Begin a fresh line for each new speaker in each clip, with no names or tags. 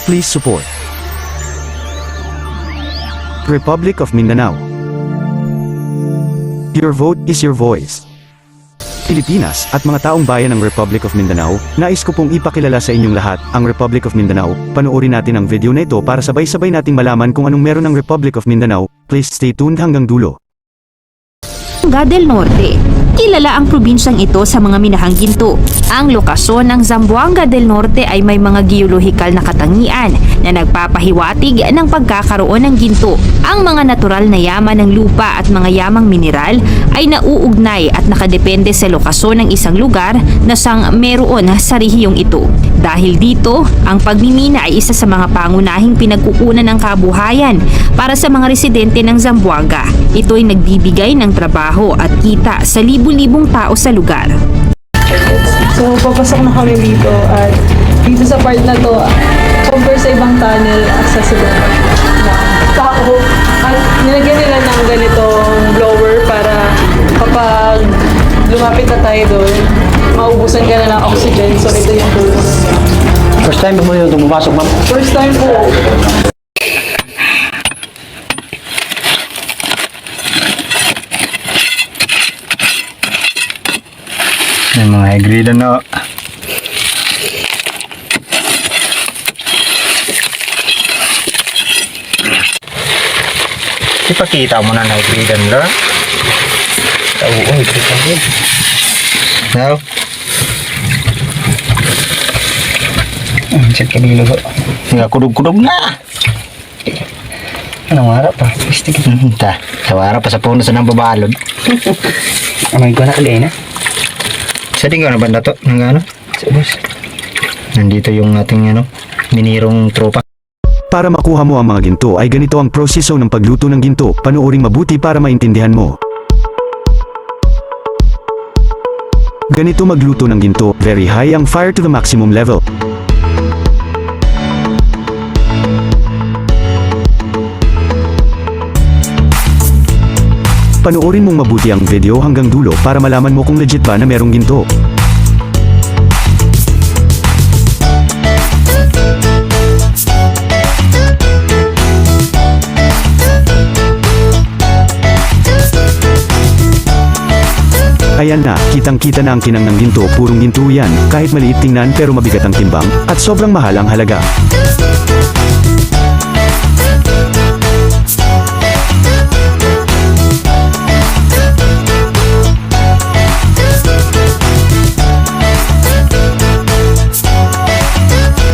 Please support Republic of Mindanao. Your vote is your voice. Pilipinas at mga taong bayan ng Republic of Mindanao, nais ko pong ipakilala sa inyong lahat ang Republic of Mindanao. Panoorin natin ang video na ito para sabay-sabay nating malaman kung anong meron ng Republic of Mindanao. Please stay tuned hanggang dulo.
Zamboanga del Norte. Kilala ang probinsyang ito sa mga minahang ginto. Ang lokasyon ng Zamboanga del Norte ay may mga geolohikal na katangian na nagpapahiwatig ng pagkakaroon ng ginto. Ang mga natural na yaman ng lupa at mga yamang mineral ay nauugnay at nakadepende sa lokasyon ng isang lugar na sang meron sa rehiyong ito. Dahil dito, ang pagmimina ay isa sa mga pangunahing pinagkukunan ng kabuhayan para sa mga residente ng Zamboanga. Ito ay nagbibigay ng trabaho at kita sa libu-libong tao sa lugar.
So, papasok na kami dito at dito sa part na to, compare sa ibang tunnel, accessible na tao. At nilagyan nila ng ganitong blower para kapag lumapit na tayo doon, maubusan ka na ng oxygen. So, ito yung tulong.
First time mo yun pumasok, ma'am?
First time po.
May mga high-grade na. Ipakita mo na high-grade na. Oo, ipakita mo. Now? Chat ka dilo ko. Nga kudog-kudog na. Anong harap pa? Pistig. Hinta. Sa harap pa sa puno sa nang babalod. Amay ko na kalina. Sa tingin ko na banda to? Nang ano? Sa bus. Nandito yung ating minirong tropa.
Para makuha mo ang mga ginto ay ganito ang proseso ng pagluto ng ginto. Panoorin mabuti para maintindihan mo. Ganito magluto ng ginto, very high ang fire to the maximum level. Panoorin mong mabuti ang video hanggang dulo para malaman mo kung legit ba na merong ginto. Ayan na, kitang-kita na ang kinang ng ginto, purong ginto yan, kahit maliit tingnan pero mabigat ang timbang, at sobrang mahal ang halaga.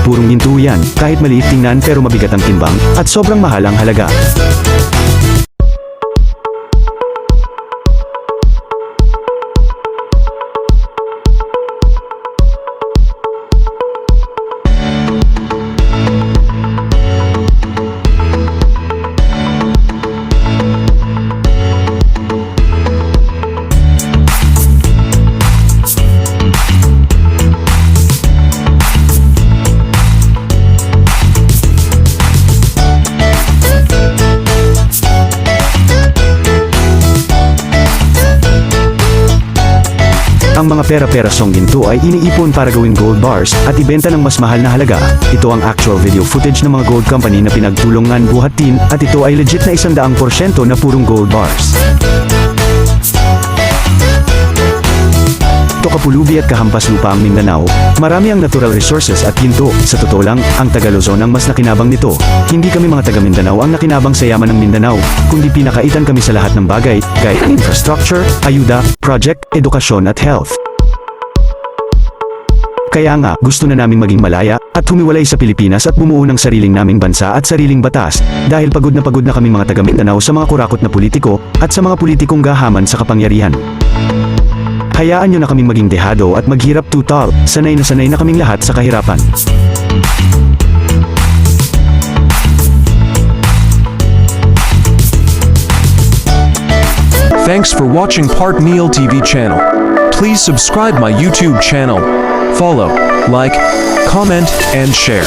Purong ginto yan, kahit maliit tingnan pero mabigat ang timbang, at sobrang mahal ang halaga. Ang mga pera-perasong ginto ay iniipon para gawing gold bars at ibenta ng mas mahal na halaga. Ito ang actual video footage ng mga gold company na pinagtulungan buhatin at ito ay legit na 100% na purong gold bars. Kapulubi at kahampas lupa ang Mindanao, marami ang natural resources at ginto. Sa totoo lang, ang taga Luzon ang mas nakinabang nito. Hindi kami mga taga Mindanao ang nakinabang sa yaman ng Mindanao, kundi pinakaitan kami sa lahat ng bagay, gaya infrastructure, ayuda, project, edukasyon at health. Kaya nga, gusto na naming maging malaya, at humiwalay sa Pilipinas at bumuo ng sariling naming bansa at sariling batas, dahil pagod na kami mga taga Mindanao sa mga kurakot na politiko, at sa mga politikong gahaman sa kapangyarihan. Hayaan nyo na kaming maging dehado at maghirap tutal, sanay na kaming lahat sa kahirapan.
Thanks for watching Part Meal TV channel. Please subscribe my YouTube channel. Follow, like, comment, and share.